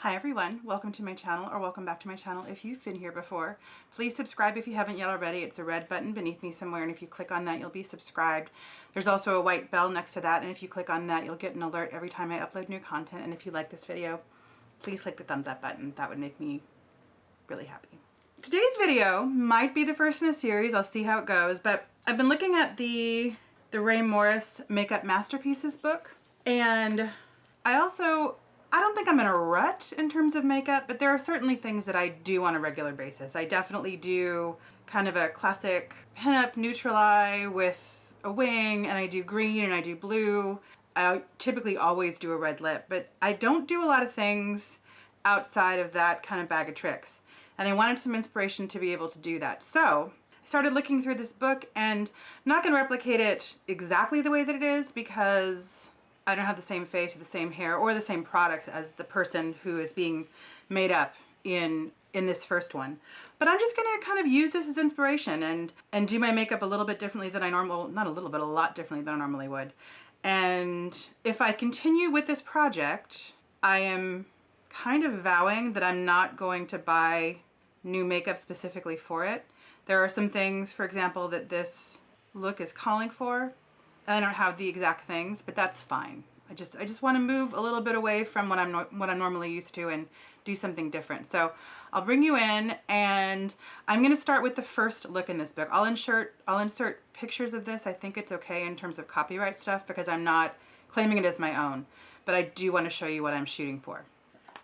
Hi everyone, welcome to my channel, or welcome back to my channel if you've been here before. Please subscribe if you haven't yet already. It's a red button beneath me somewhere, and if you click on that you'll be subscribed. There's also a white bell next to that, and if you click on that you'll get an alert every time I upload new content. And if you like this video, please click the thumbs up button. That would make me really happy. Today's video might be the first in a series. I'll see how it goes, but I've been looking at the Rae Morris Makeup Masterpieces book, and I don't think I'm in a rut in terms of makeup, but there are certainly things that I do on a regular basis. I definitely do kind of a classic pinup neutral eye with a wing, and I do green and I do blue. I typically always do a red lip, but I don't do a lot of things outside of that kind of bag of tricks. And I wanted some inspiration to be able to do that. So I started looking through this book, and I'm not going to replicate it exactly the way that it is because I don't have the same face or the same hair or the same products as the person who is being made up in this first one. But I'm just going to kind of use this as inspiration and do my makeup a little bit differently than not a little bit, a lot differently than I normally would. And if I continue with this project, I am kind of vowing that I'm not going to buy new makeup specifically for it. There are some things, for example, that this look is calling for. I don't have the exact things, but that's fine. I just want to move a little bit away from what I'm normally used to and do something different. So I'll bring you in, and I'm going to start with the first look in this book. I'll insert pictures of this. I think it's okay in terms of copyright stuff because I'm not claiming it as my own, but I do want to show you what I'm shooting for.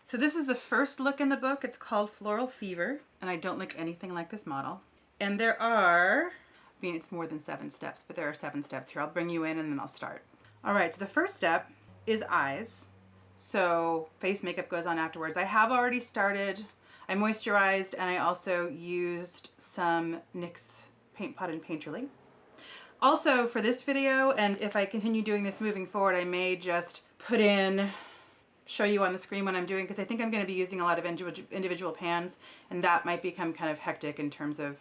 So this is the first look in the book. It's called Floral Fever, and I don't look anything like this model. And there are, I mean, it's more than 7 steps, but there are 7 steps here. I'll bring you in and then I'll start. All right, so the first step is eyes. So face makeup goes on afterwards. I have already started. I moisturized, and I also used some NYX Paint Pot and Painterly. Also for this video, and if I continue doing this moving forward, I may just show you on the screen what I'm doing, because I think I'm going to be using a lot of individual pans, and that might become kind of hectic in terms of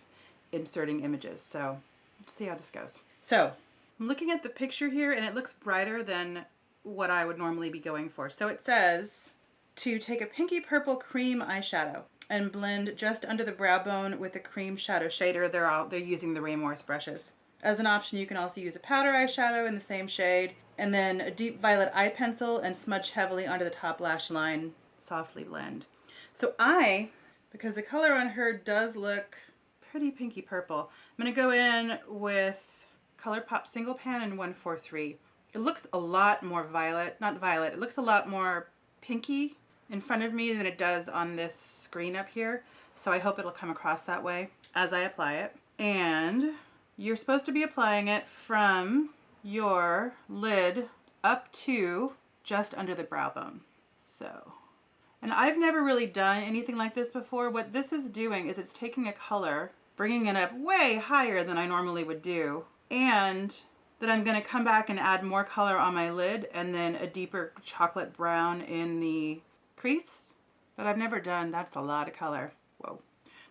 inserting images. So let's see how this goes. So I'm looking at the picture here, and it looks brighter than what I would normally be going for. So it says to take a pinky purple cream eyeshadow and blend just under the brow bone with a cream shadow shader. They're using the Rae Morris brushes. As an option, you can also use a powder eyeshadow in the same shade, and then a deep violet eye pencil, and smudge heavily onto the top lash line. Softly blend. So because the color on her does look pretty pinky purple, I'm going to go in with ColourPop Single Pan in 143. It looks a lot more violet, not violet, it looks a lot more pinky in front of me than it does on this screen up here. So I hope it'll come across that way as I apply it. And you're supposed to be applying it from your lid up to just under the brow bone. So, and I've never really done anything like this before. What this is doing is it's taking a color, bringing it up way higher than I normally would do, and then I'm going to come back and add more color on my lid, and then a deeper chocolate brown in the crease. But I've never done, that's a lot of color. Whoa.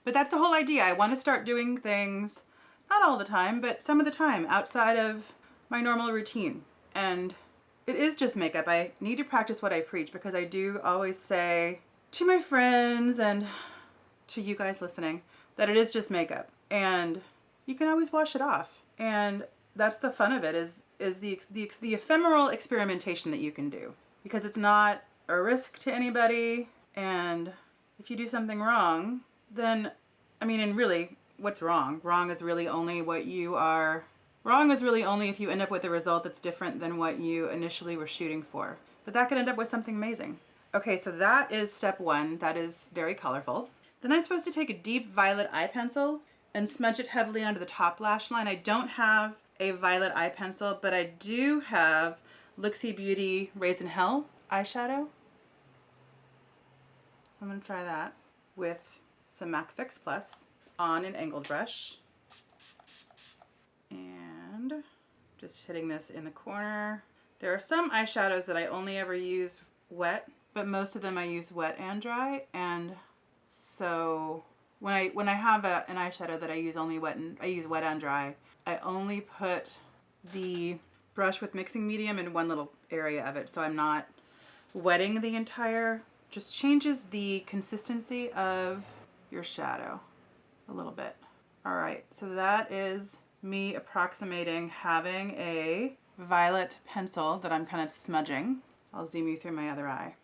But that's the whole idea. I want to start doing things, not all the time, but some of the time, outside of my normal routine. And it is just makeup. I need to practice what I preach, because I do always say to my friends and to you guys listening that it is just makeup, and you can always wash it off. And that's the fun of it, is the ephemeral experimentation that you can do, because it's not a risk to anybody. And if you do something wrong, then, I mean, and really, what's wrong? Wrong is really only what you are. Wrong is really only if you end up with a result that's different than what you initially were shooting for. But that could end up with something amazing. Okay, so that is step 1. That is very colorful. Then I'm supposed to take a deep violet eye pencil and smudge it heavily onto the top lash line. I don't have a violet eye pencil, but I do have Luxie Beauty Raisin Hell eyeshadow. So I'm going to try that with some MAC Fix Plus on an angled brush. And just hitting this in the corner. There are some eyeshadows that I only ever use wet, but most of them I use wet and dry. And so when I have an eyeshadow that I use wet and dry, I only put the brush with mixing medium in one little area of it, so I'm not wetting the entire just changes the consistency of your shadow a little bit. All right, so that is me approximating having a violet pencil that I'm kind of smudging. I'll zoom you through my other eye.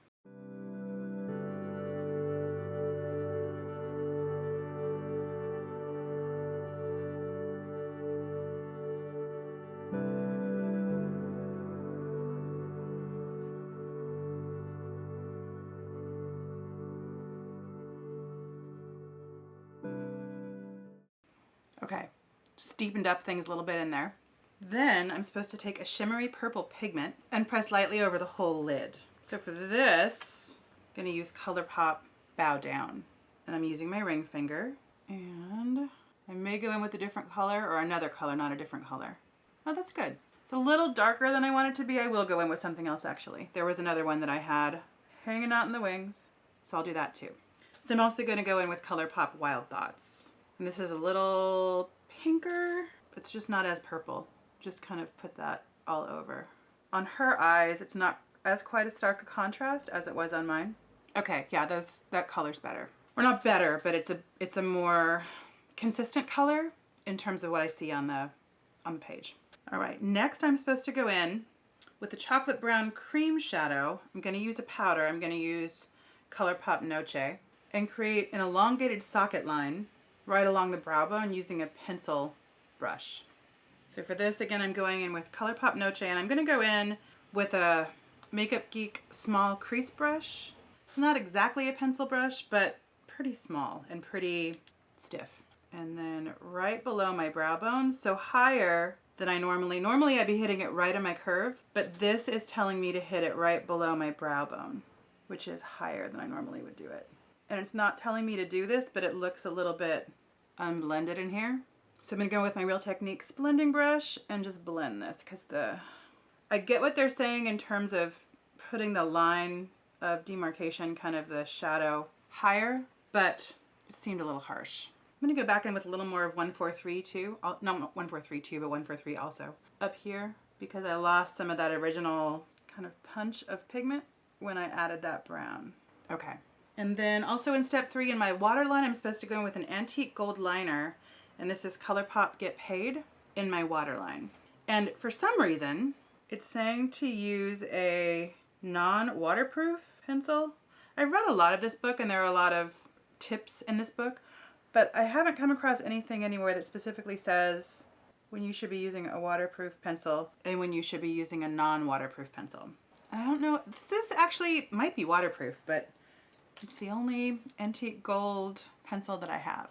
Okay, just deepened up things a little bit in there. Then I'm supposed to take a shimmery purple pigment and press lightly over the whole lid. So for this, I'm gonna use ColourPop Bow Down. And I'm using my ring finger. And I may go in with a different color or another color, not a different color. Oh, that's good. It's a little darker than I want it to be. I will go in with something else actually. There was another one that I had hanging out in the wings, so I'll do that too. So I'm also gonna go in with ColourPop Wild Thoughts. And this is a little pinker. It's just not as purple. Just kind of put that all over. On her eyes, it's not as quite as stark a contrast as it was on mine. Okay, yeah, that color's better. Or not better, but it's a more consistent color in terms of what I see on the page. All right, next I'm supposed to go in with the chocolate brown cream shadow. I'm gonna use a powder. I'm gonna use ColourPop Noche and create an elongated socket line right along the brow bone using a pencil brush. So for this, again, I'm going in with ColourPop Noche, and I'm gonna go in with a Makeup Geek small crease brush. It's not exactly a pencil brush, but pretty small and pretty stiff. And then right below my brow bone, so higher than I normally I'd be hitting it right on my curve, but this is telling me to hit it right below my brow bone, which is higher than I normally would do it. And it's not telling me to do this, but it looks a little bit unblended in here. So I'm gonna go with my Real Techniques blending brush and just blend this, because I get what they're saying in terms of putting the line of demarcation, kind of the shadow, higher, but it seemed a little harsh. I'm gonna go back in with a little more of 1432, not 1432, but 143 also up here, because I lost some of that original kind of punch of pigment when I added that brown. Okay. And then also in step 3 in my waterline, I'm supposed to go in with an antique gold liner, and this is ColourPop Get Paid in my waterline. And for some reason, it's saying to use a non-waterproof pencil. I've read a lot of this book, and there are a lot of tips in this book, but I haven't come across anything anywhere that specifically says when you should be using a waterproof pencil and when you should be using a non-waterproof pencil. I don't know, this actually might be waterproof, but it's the only antique gold pencil that I have.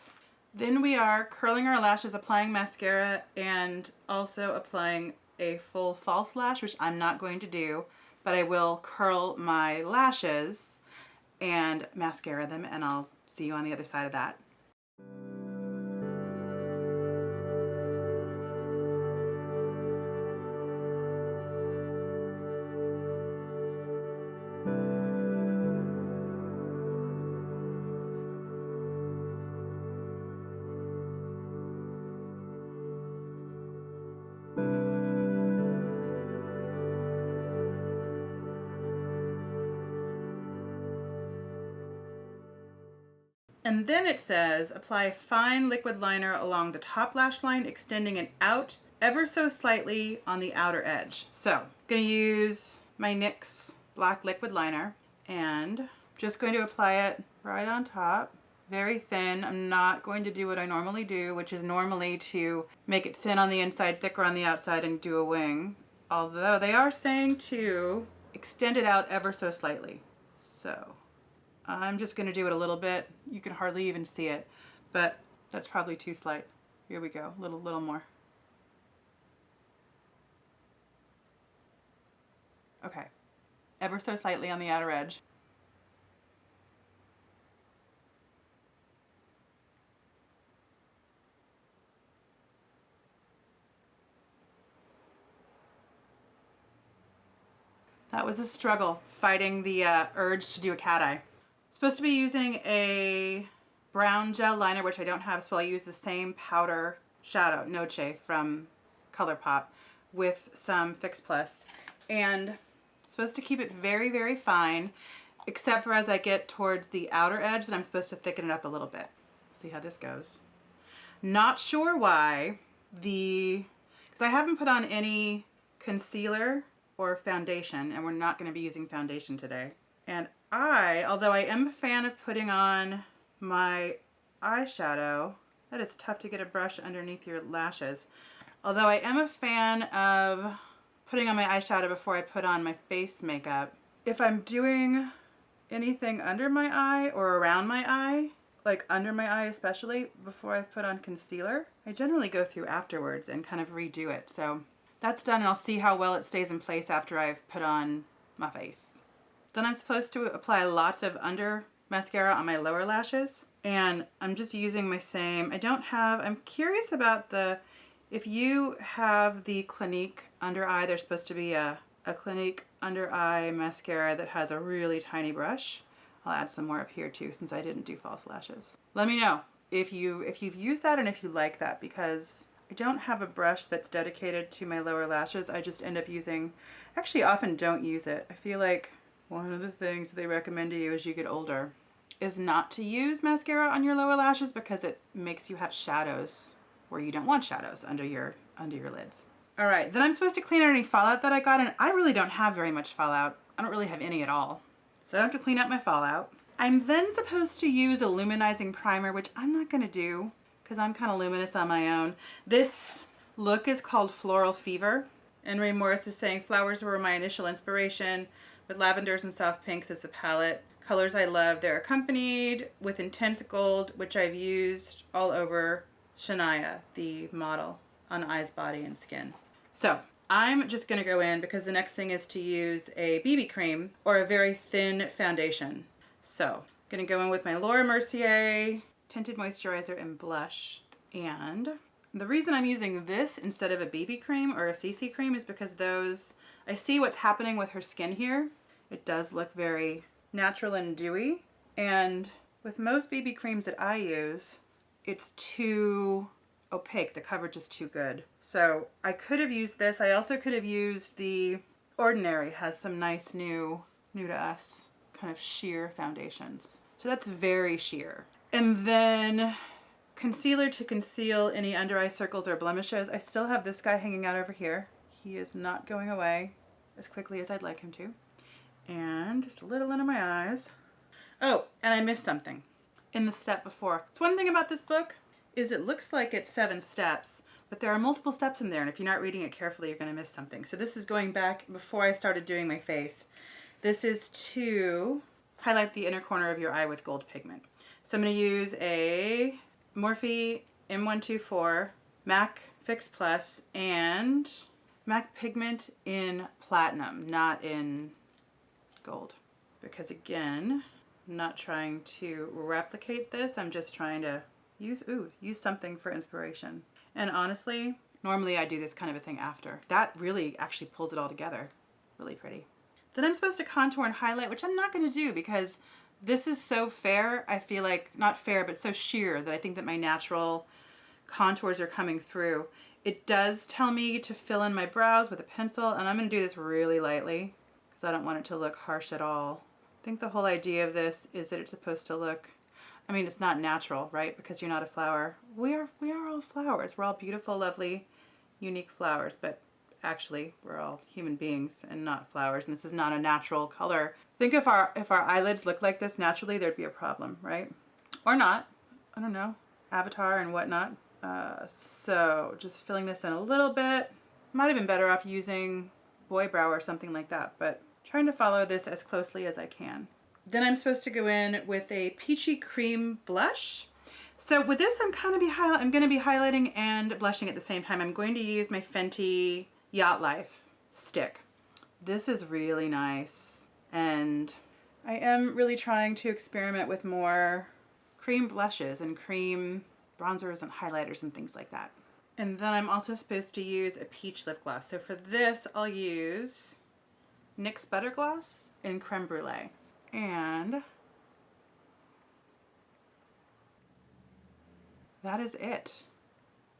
Then we are curling our lashes, applying mascara, and also applying a full false lash, which I'm not going to do, but I will curl my lashes and mascara them, and I'll see you on the other side of that. And then it says, apply fine liquid liner along the top lash line, extending it out ever so slightly on the outer edge. So I'm going to use my NYX black liquid liner and just going to apply it right on top, very thin. I'm not going to do what I normally do, which is normally to make it thin on the inside, thicker on the outside, and do a wing. Although they are saying to extend it out ever so slightly. So I'm just going to do it a little bit. You can hardly even see it, but that's probably too slight. Here we go, little more. Okay, ever so slightly on the outer edge. That was a struggle, fighting the urge to do a cat eye. Supposed to be using a brown gel liner, which I don't have, so I'll use the same powder shadow, Noche, from ColourPop, with some Fix Plus. And supposed to keep it very, very fine. except for as I get towards the outer edge, that I'm supposed to thicken it up a little bit. See how this goes. Not sure why because I haven't put on any concealer or foundation, and we're not going to be using foundation today. And although I am a fan of putting on my eyeshadow, that is tough to get a brush underneath your lashes. Although I am a fan of putting on my eyeshadow before I put on my face makeup, if I'm doing anything under my eye or around my eye, like under my eye especially, before I've put on concealer, I generally go through afterwards and kind of redo it. So that's done, and I'll see how well it stays in place after I've put on my face. Then I'm supposed to apply lots of under mascara on my lower lashes, and I'm just using my same. I'm curious about if you have the Clinique under eye, there's supposed to be a Clinique under eye mascara that has a really tiny brush. I'll add some more up here too, since I didn't do false lashes. Let me know if you've used that and if you like that, because I don't have a brush that's dedicated to my lower lashes. I just end up using, actually often don't use it. I feel like one of the things they recommend to you as you get older is not to use mascara on your lower lashes, because it makes you have shadows where you don't want shadows under your lids. All right, then I'm supposed to clean out any fallout that I got, and I really don't have very much fallout. I don't really have any at all. So I don't have to clean up my fallout. I'm then supposed to use a luminizing primer, which I'm not gonna do because I'm kind of luminous on my own. This look is called Floral Fever, and Rae Morris is saying, flowers were my initial inspiration, with lavenders and soft pinks as the palette. Colors I love. They're accompanied with intense gold, which I've used all over Shania, the model, on eyes, body, and skin. So I'm just going to go in, because the next thing is to use a BB cream or a very thin foundation. So I'm going to go in with my Laura Mercier Tinted Moisturizer and Blush. And the reason I'm using this instead of a BB cream or a CC cream is because I see what's happening with her skin here. It does look very natural and dewy. And with most BB creams that I use, it's too opaque. The coverage is too good. So I could have used this. I also could have used the Ordinary, has some nice new to us kind of sheer foundations. So that's very sheer. And then concealer to conceal any under eye circles or blemishes. I still have this guy hanging out over here. He is not going away as quickly as I'd like him to. And just a little under my eyes. Oh, and I missed something in the step before. So one thing about this book is it looks like it's 7 steps, but there are multiple steps in there, and if you're not reading it carefully, you're going to miss something. So this is going back before I started doing my face. This is to highlight the inner corner of your eye with gold pigment. So I'm going to use a Morphe M124 MAC Fix Plus and MAC pigment in platinum, not in gold. Because again, I'm not trying to replicate this. I'm just trying to use something for inspiration. And honestly, normally I do this kind of a thing after. That really actually pulls it all together. Really pretty. Then I'm supposed to contour and highlight, which I'm not going to do because this is so fair. I feel like, not fair, but so sheer that I think that my natural contours are coming through. It does tell me to fill in my brows with a pencil, and I'm going to do this really lightly because I don't want it to look harsh at all. I think the whole idea of this is that it's supposed to look, I mean, it's not natural, right? Because you're not a flower. We are all flowers. We're all beautiful, lovely, unique flowers, but actually we're all human beings and not flowers, and this is not a natural color. Think if our eyelids looked like this naturally, there'd be a problem, right? Or not. I don't know. Avatar and whatnot. So just filling this in a little bit. Might have been better off using Boy Brow or something like that, but trying to follow this as closely as I can. Then I'm supposed to go in with a peachy cream blush. So with this, I'm going to be highlighting and blushing at the same time. I'm going to use my Fenty Yacht Life stick. This is really nice, and I am really trying to experiment with more cream blushes and cream bronzers and highlighters and things like that. And then I'm also supposed to use a peach lip gloss. So for this, I'll use NYX Butter Gloss in Creme Brulee. And that is it.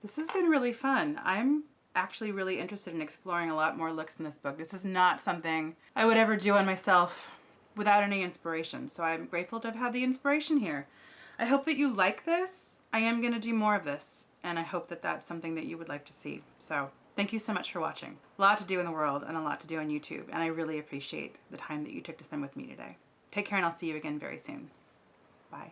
This has been really fun. I'm actually really interested in exploring a lot more looks in this book. This is not something I would ever do on myself without any inspiration. So I'm grateful to have had the inspiration here. I hope that you like this. I am going to do more of this, and I hope that that's something that you would like to see. So thank you so much for watching. A lot to do in the world and a lot to do on YouTube, and I really appreciate the time that you took to spend with me today. Take care, and I'll see you again very soon. Bye.